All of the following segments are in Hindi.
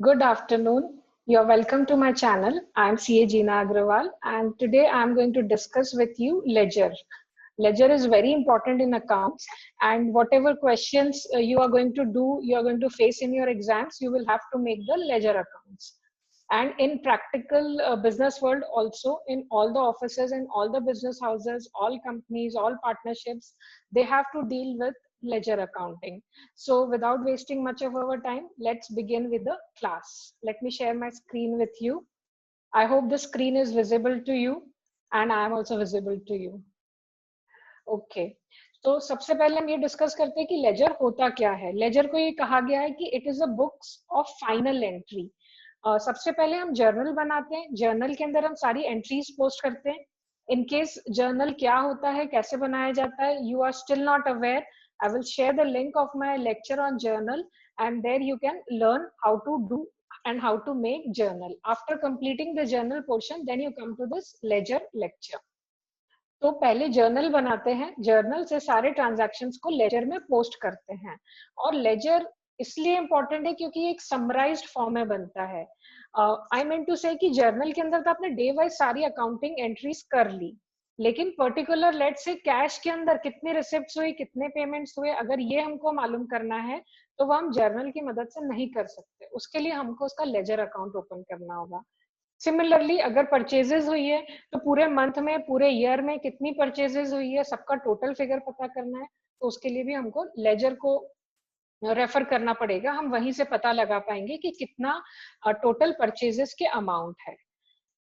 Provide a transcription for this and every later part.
Good afternoon. You're welcome to my channel. I'm CA Jeena Agrawal, and today I'm going to discuss with you ledger. Ledger is very important in accounts, and whatever questions you are going to do, you are going to face in your exams, you will have to make the ledger accounts. And in practical business world also, in all the offices, in all the business houses, all companies, all partnerships, they have to deal with ledger accounting. So without wasting much of our time, let's begin with the class. Let me share my screen with you. I hope the screen is visible to you and I am also visible to you. Okay तो सबसे पहले हम ये डिस्कस करते हैं कि लेजर होता क्या है। लेजर को ये कहा गया है कि it is a books of final entry. सबसे पहले हम जर्नल बनाते हैं। जर्नल के अंदर हम सारी एंट्रीज पोस्ट करते हैं। इन केस जर्नल क्या होता है, कैसे बनाया जाता है, you are still not aware, I will share the link of my lecture on journal and there you can learn how to do and how to make journal. After completing the journal portion, then you come to this ledger lecture. तो पहले जर्नल बनाते हैं, जर्नल से सारे ट्रांजैक्शंस को लेजर में पोस्ट करते हैं। और लेजर इसलिए इंपॉर्टेंट है क्योंकि एक समराइज्ड फॉर्म में बनता है। आई मीन टू से कि जर्नल के अंदर तो आपने डे वाइज सारी अकाउंटिंग एंट्रीज कर ली, लेकिन पर्टिकुलर लेट से कैश के अंदर कितने रिसिप्ट्स हुए, कितने पेमेंट्स हुए, अगर ये हमको मालूम करना है तो वो हम जर्नल की मदद से नहीं कर सकते। उसके लिए हमको उसका लेजर अकाउंट ओपन करना होगा। सिमिलरली अगर परचेजेस हुई है तो पूरे मंथ में, पूरे ईयर में कितनी परचेजेस हुई है, सबका टोटल फिगर पता करना है, तो उसके लिए भी हमको लेजर को रेफर करना पड़ेगा। हम वहीं से पता लगा पाएंगे कि कितना टोटल परचेजेस के अमाउंट है।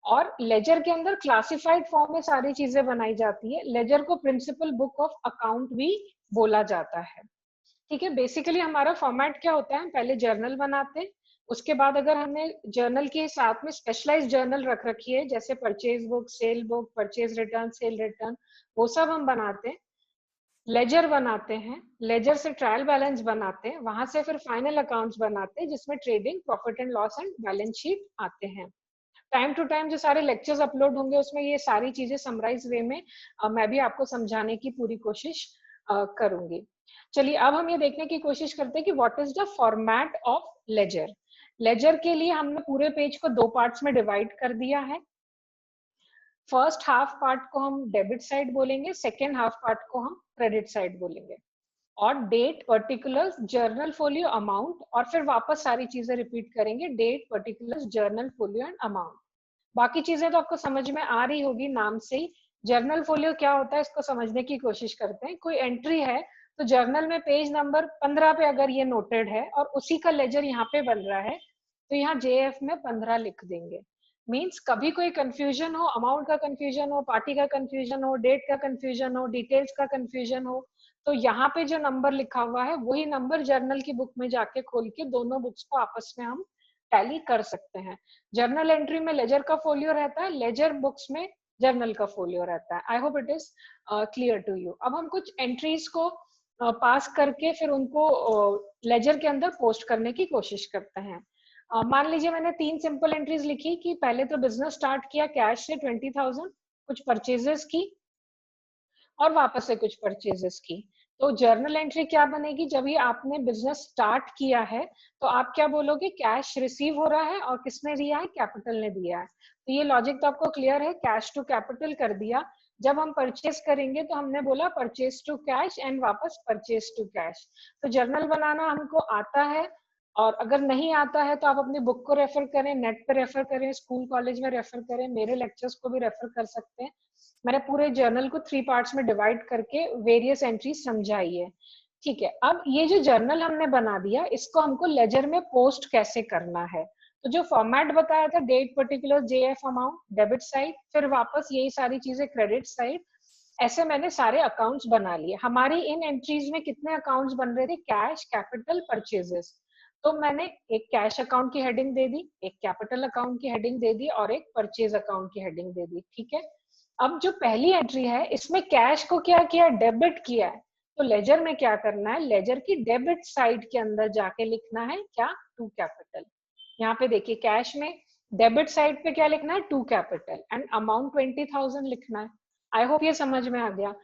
और लेजर के अंदर क्लासिफाइड फॉर्म में सारी चीजें बनाई जाती है। लेजर को प्रिंसिपल बुक ऑफ अकाउंट भी बोला जाता है। ठीक है, बेसिकली हमारा फॉर्मेट क्या होता है, पहले जर्नल बनाते हैं, उसके बाद अगर हमने जर्नल के साथ में स्पेशलाइज जर्नल रख रखी है जैसे purchase book, cell book, purchase return, cell return, वो सब हम बनाते हैं। लेजर बनाते हैं, लेजर से ट्रायल बैलेंस बनाते हैं, वहां से फिर फाइनल अकाउंट्स बनाते हैं जिसमें trading, profit and loss and balance sheet आते हैं। टाइम टू टाइम जो सारे लेक्चर्स अपलोड होंगे उसमें ये सारी चीजें समराइज वे में मैं भी आपको समझाने की पूरी कोशिश करूंगी। चलिए अब हम ये देखने की कोशिश करते हैं कि what is the format of ledger. Ledger के लिए हमने पूरे पेज को दो पार्ट्स में डिवाइड कर दिया है। फर्स्ट हाफ पार्ट को हम डेबिट साइड बोलेंगे, सेकेंड हाफ पार्ट को हम क्रेडिट साइड बोलेंगे। और date, particulars, journal folio, amount, और फिर वापस सारी चीजें रिपीट करेंगे, date, particulars, journal folio and amount. बाकी चीजें तो आपको समझ में आ रही होगी नाम से ही। जर्नल फोलियो क्या होता है इसको समझने की कोशिश करते हैं। कोई एंट्री है तो जर्नल में पेज नंबर 15 पे अगर ये नोटेड है और उसी का लेजर यहाँ पे बन रहा है तो यहाँ जेएफ में 15 लिख देंगे। मींस कभी कोई कंफ्यूजन हो, अमाउंट का कंफ्यूजन हो, पार्टी का कंफ्यूजन हो, डेट का कंफ्यूजन हो, डिटेल्स का कंफ्यूजन हो, तो यहाँ पे जो नंबर लिखा हुआ है वही नंबर जर्नल की बुक में जाके खोल के दोनों बुक्स को आपस में हम टैली कर सकते हैं। जर्नल एंट्री में लेजर का फोलियो रहता है, लेजर बुक्स में जर्नल का फोलियो रहता है। I hope it is clear to you. अब हम कुछ एंट्रीज को पास करके फिर उनको लेजर के अंदर पोस्ट करने की कोशिश करते हैं। मान लीजिए मैंने 3 सिंपल एंट्रीज लिखी कि पहले तो बिजनेस स्टार्ट किया कैश से 20,000, कुछ परचेजेस की और वापस से कुछ परचेजेस की। तो जर्नल एंट्री क्या बनेगी, जब ये आपने बिजनेस स्टार्ट किया है तो आप क्या बोलोगे, कैश रिसीव हो रहा है और किसने दिया है, कैपिटल ने दिया है। तो ये लॉजिक तो आपको क्लियर है, कैश टू कैपिटल कर दिया। जब हम परचेज करेंगे तो हमने बोला परचेज टू कैश एंड वापस परचेज टू कैश। तो जर्नल बनाना हमको आता है, और अगर नहीं आता है तो आप अपनी बुक को रेफर करें, नेट पे रेफर करें, स्कूल कॉलेज में रेफर करें, मेरे लेक्चर्स को भी रेफर कर सकते हैं। मैंने पूरे जर्नल को 3 पार्ट्स में डिवाइड करके वेरियस एंट्रीज समझाई है। ठीक है, अब ये जो जर्नल हमने बना दिया इसको हमको लेजर में पोस्ट कैसे करना है। तो जो फॉर्मेट बताया था, date, particular, JF, amount, debit side, फिर वापस यही सारी चीजें क्रेडिट साइड, ऐसे मैंने सारे अकाउंट्स बना लिए। हमारी इन एंट्रीज में कितने अकाउंट्स बन रहे थे, कैश, कैपिटल, परचेजेस। तो मैंने एक कैश अकाउंट की हेडिंग दे दी, एक कैपिटल अकाउंट की हेडिंग दे दी और एक परचेज अकाउंट की हेडिंग दे दी। ठीक है, अब जो पहली एंट्री है इसमें कैश को क्या किया, डेबिट किया है। तो लेजर में क्या करना है, लेजर की डेबिट साइड के अंदर जाके लिखना है क्या, टू कैपिटल। यहाँ पे देखिए कैश में डेबिट साइड पे क्या लिखना है, टू कैपिटल एंड अमाउंट 20,000 लिखना है। आई होप ये समझ में आ गया।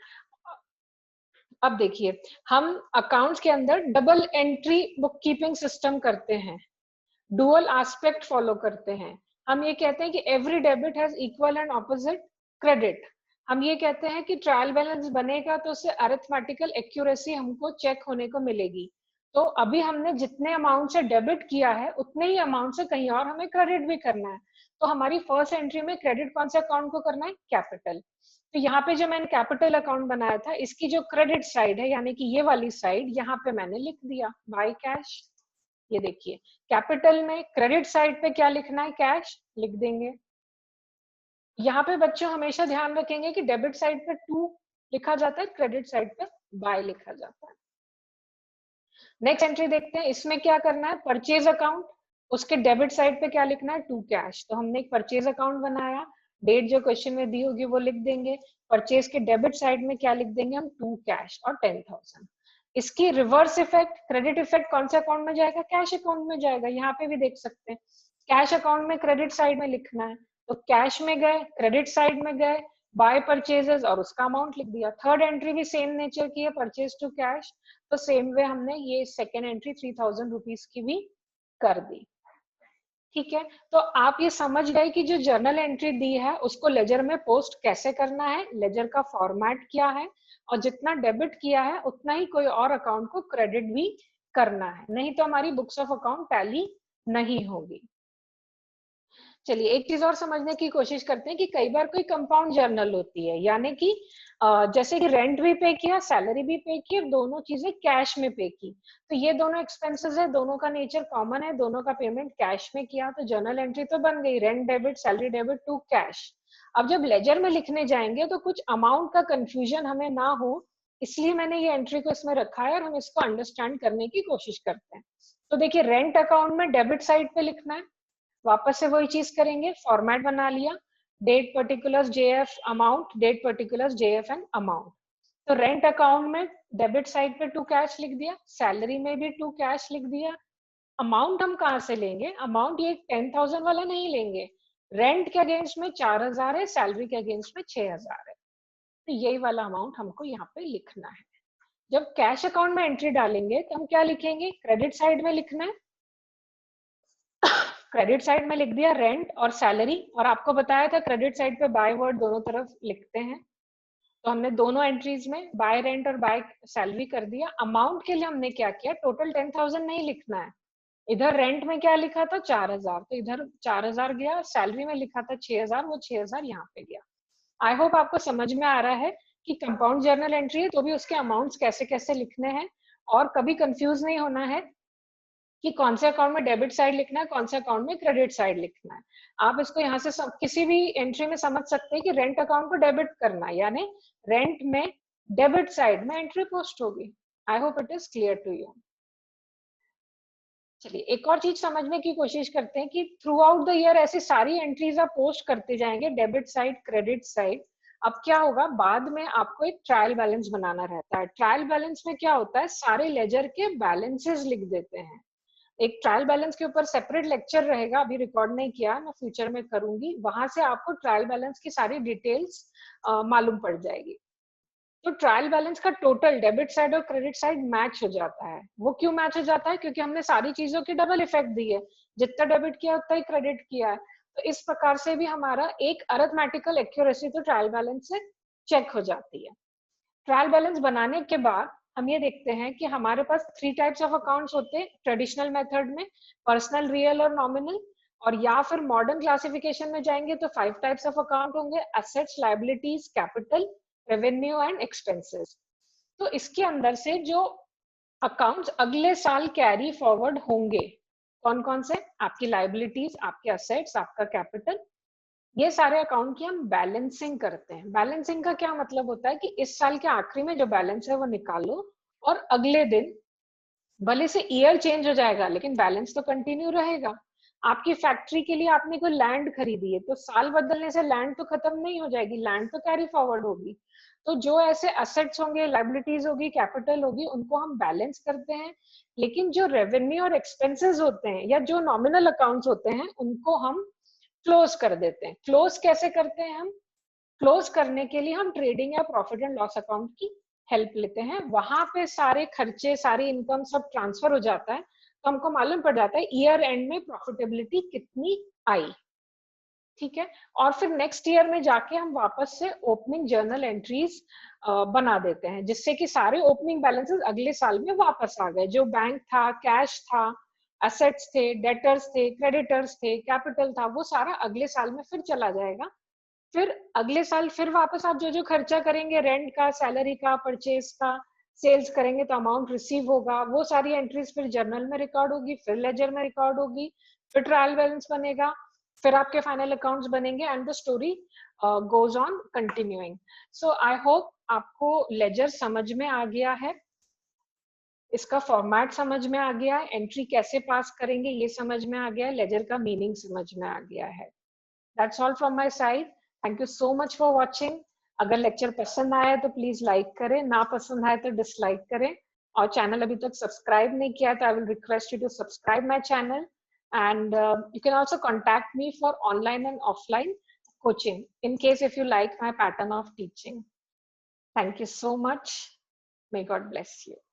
अब देखिए हम अकाउंट्स के अंदर double entry book keeping system करते हैं। डुअल एस्पेक्ट फॉलो करते हैं। हम ये कहते हैं कि every debit has equal and opposite credit. हम ये कहते हैं कि ट्रायल बैलेंस बनेगा तो उससे अरिथमेटिकल एक्यूरेसी हमको चेक होने को मिलेगी। तो अभी हमने जितने अमाउंट से डेबिट किया है उतने ही अमाउंट से कहीं और हमें क्रेडिट भी करना है। तो हमारी फर्स्ट एंट्री में क्रेडिट कौन से अकाउंट को करना है? कैपिटल। तो यहाँ पे जो मैंने कैपिटल अकाउंट बनाया था, इसकी जो क्रेडिट साइड है यानी कि ये वाली साइड, यहाँ पे मैंने लिख दिया बाय कैश। ये देखिए, कैपिटल में क्रेडिट साइड पे क्या लिखना है? कैश लिख देंगे। यहाँ पे बच्चों हमेशा ध्यान रखेंगे कि डेबिट साइड पे 2 लिखा जाता है, क्रेडिट साइड पे बाय लिखा जाता है। नेक्स्ट एंट्री देखते हैं, इसमें क्या करना है? परचेज अकाउंट, उसके डेबिट साइड पे क्या लिखना है? 2 कैश। तो हमने एक परचेज अकाउंट बनाया, डेट जो क्वेश्चन में दी होगी वो लिख देंगे। परचेज के डेबिट साइड में क्या लिख देंगे हम? 2 कैश और 10,000। इसकी रिवर्स इफेक्ट, क्रेडिट इफेक्ट कौन से अकाउंट में जाएगा? कैश अकाउंट में जाएगा। यहाँ पे भी देख सकते हैं, कैश अकाउंट में क्रेडिट साइड में लिखना है, तो कैश में गए, क्रेडिट साइड में गए, बाय परचेजेस और उसका अमाउंट लिख दिया। थर्ड एंट्री भी सेम नेचर की है, परचेज टू कैश। तो सेम वे हमने ये सेकेंड एंट्री 3,000 रुपीज की भी कर दी। ठीक है, तो आप ये समझ गए कि जो जर्नल एंट्री दी है उसको लेजर में पोस्ट कैसे करना है, लेजर का फॉर्मेट क्या है, और जितना डेबिट किया है उतना ही कोई और अकाउंट को क्रेडिट भी करना है, नहीं तो हमारी बुक्स ऑफ अकाउंट टैली नहीं होगी। चलिए एक चीज और समझने की कोशिश करते हैं कि कई बार कोई कंपाउंड जर्नल होती है, यानी कि जैसे कि रेंट भी पे किया, सैलरी भी पे की, दोनों चीजें कैश में पे की। तो ये दोनों एक्सपेंसेस है, दोनों का नेचर कॉमन है, दोनों का पेमेंट कैश में किया, तो जर्नल एंट्री तो बन गई, rent debit, salary debit to cash. अब जब लेजर में लिखने जाएंगे तो कुछ अमाउंट का कंफ्यूजन हमें ना हो, इसलिए मैंने ये एंट्री को इसमें रखा है और हम इसको अंडरस्टैंड करने की कोशिश करते हैं। तो देखिए, रेंट अकाउंट में डेबिट साइड पे लिखना है, वापस से वही चीज करेंगे, फॉर्मेट बना लिया, date particulars JF amount, date particulars JF and amount. तो रेंट अकाउंट में डेबिट साइड पे 2 कैश लिख दिया, सैलरी में भी 2 कैश लिख दिया। अमाउंट हम कहाँ से लेंगे? अमाउंट ये 10,000 वाला नहीं लेंगे, रेंट के अगेंस्ट में 4,000 है, सैलरी के अगेंस्ट में 6,000 है, तो यही वाला अमाउंट हमको यहाँ पे लिखना है। जब कैश अकाउंट में एंट्री डालेंगे तो हम क्या लिखेंगे? क्रेडिट साइड में लिखना है, क्रेडिट साइड में लिख दिया रेंट और सैलरी, और आपको बताया था क्रेडिट साइड पे बाय वर्ड दोनों तरफ लिखते हैं, तो हमने दोनों एंट्रीज में बाय रेंट और बाय सैलरी कर दिया। अमाउंट के लिए हमने क्या किया? टोटल 10,000 नहीं लिखना है, इधर रेंट में क्या लिखा था? 4,000, तो इधर 4,000 गया, सैलरी में लिखा था 6,000, वो 6,000 यहाँ पे गया। आई होप आपको समझ में आ रहा है कि कंपाउंड जर्नल एंट्री है तो भी उसके अमाउंट्स कैसे कैसे लिखने हैं, और कभी कंफ्यूज नहीं होना है कि कौन से अकाउंट में डेबिट साइड लिखना है, कौन से अकाउंट में क्रेडिट साइड लिखना है। आप इसको यहाँ से किसी भी एंट्री में समझ सकते हैं कि रेंट अकाउंट को डेबिट करना है, यानी रेंट में डेबिट साइड में एंट्री पोस्ट होगी। I hope it is clear to you. चलिए एक और चीज समझने की कोशिश करते हैं कि थ्रू आउट द ईयर ऐसी सारी एंट्रीज आप पोस्ट करते जाएंगे, डेबिट साइड, क्रेडिट साइड। अब क्या होगा, बाद में आपको एक ट्रायल बैलेंस बनाना रहता है। ट्रायल बैलेंस में क्या होता है, सारे लेजर के बैलेंसेस लिख देते हैं। एक ट्रायल बैलेंस के ऊपर सेपरेट लेक्चर रहेगा, अभी रिकॉर्ड नहीं किया, मैं फ्यूचर में करूंगी, वहां से आपको ट्रायल बैलेंस की सारी डिटेल्स मालूम पड़ जाएगी। तो ट्रायल बैलेंस का टोटल डेबिट साइड और क्रेडिट साइड मैच हो जाता है। वो क्यों मैच हो जाता है? क्योंकि हमने सारी चीजों की डबल इफेक्ट दी है, जितना डेबिट किया उतना ही क्रेडिट किया है। तो इस प्रकार से भी हमारा एक अरिथमेटिकल एक्यूरेसी तो ट्रायल बैलेंस से चेक हो जाती है। ट्रायल बैलेंस बनाने के बाद हम ये देखते हैं कि हमारे पास 3 टाइप्स ऑफ अकाउंट्स होते हैं ट्रेडिशनल मेथड में, पर्सनल, रियल और नॉमिनल। और या फिर मॉडर्न क्लासिफिकेशन में जाएंगे तो 5 टाइप्स ऑफ अकाउंट होंगे, assets, liabilities, capital, revenue and expenses. तो इसके अंदर से जो अकाउंट्स अगले साल कैरी फॉरवर्ड होंगे, कौन कौन से? आपकी लायबिलिटीज, आपके एसेट्स, आपका कैपिटल, ये सारे अकाउंट की हम बैलेंसिंग करते हैं। बैलेंसिंग का क्या मतलब होता है कि इस साल के आखिरी में जो बैलेंस है वो निकालो, और अगले दिन भले से ईयर चेंज हो जाएगा लेकिन बैलेंस तो कंटिन्यू रहेगा। आपकी फैक्ट्री के लिए आपने कोई लैंड खरीदी है, तो साल बदलने से लैंड तो खत्म नहीं हो जाएगी, लैंड तो कैरी फॉरवर्ड होगी। तो जो ऐसे एसेट्स होंगे, लायबिलिटीज होगी, कैपिटल होगी, उनको हम बैलेंस करते हैं। लेकिन जो रेवेन्यू और एक्सपेंसेस होते हैं या जो नॉमिनल अकाउंट्स होते हैं उनको हम क्लोज कर देते हैं। क्लोज कैसे करते हैं हम? क्लोज करने के लिए हम ट्रेडिंग या प्रॉफिट एंड लॉस अकाउंट की हेल्प लेते हैं, वहां पे सारे खर्चे, सारी इनकम सब ट्रांसफर हो जाता है, तो हमको मालूम पड़ जाता है ईयर एंड में प्रॉफिटेबिलिटी कितनी आई, ठीक है। और फिर नेक्स्ट ईयर में जाके हम वापस से ओपनिंग जर्नल एंट्रीज बना देते हैं, जिससे कि सारे ओपनिंग बैलेंसेस अगले साल में वापस आ गए। जो बैंक था, कैश था, एसेट्स थे, डेटर्स थे, क्रेडिटर्स थे, कैपिटल था, वो सारा अगले साल में फिर चला जाएगा। फिर अगले साल फिर वापस आप जो जो खर्चा करेंगे, रेंट का, सैलरी का, परचेज का, सेल्स करेंगे तो अमाउंट रिसीव होगा, वो सारी एंट्रीज फिर जर्नल में रिकॉर्ड होगी, फिर लेजर में रिकॉर्ड होगी, फिर ट्रायल बैलेंस बनेगा, फिर आपके फाइनल अकाउंट्स बनेंगे and the story goes on continuing. So I hope आपको लेजर समझ में आ गया है, इसका फॉर्मेट समझ में आ गया है, एंट्री कैसे पास करेंगे ये समझ में आ गया है, लेजर का मीनिंग समझ में आ गया है। That's all from my side. Thank you so much for watching. अगर लेक्चर पसंद आया तो प्लीज लाइक करें, ना पसंद आए तो डिसलाइक करें, और चैनल अभी तक सब्सक्राइब नहीं किया तो I will request you to subscribe my channel, and you can also contact me for online and offline coaching in case if you like my pattern of teaching. Thank you so much. May God bless you.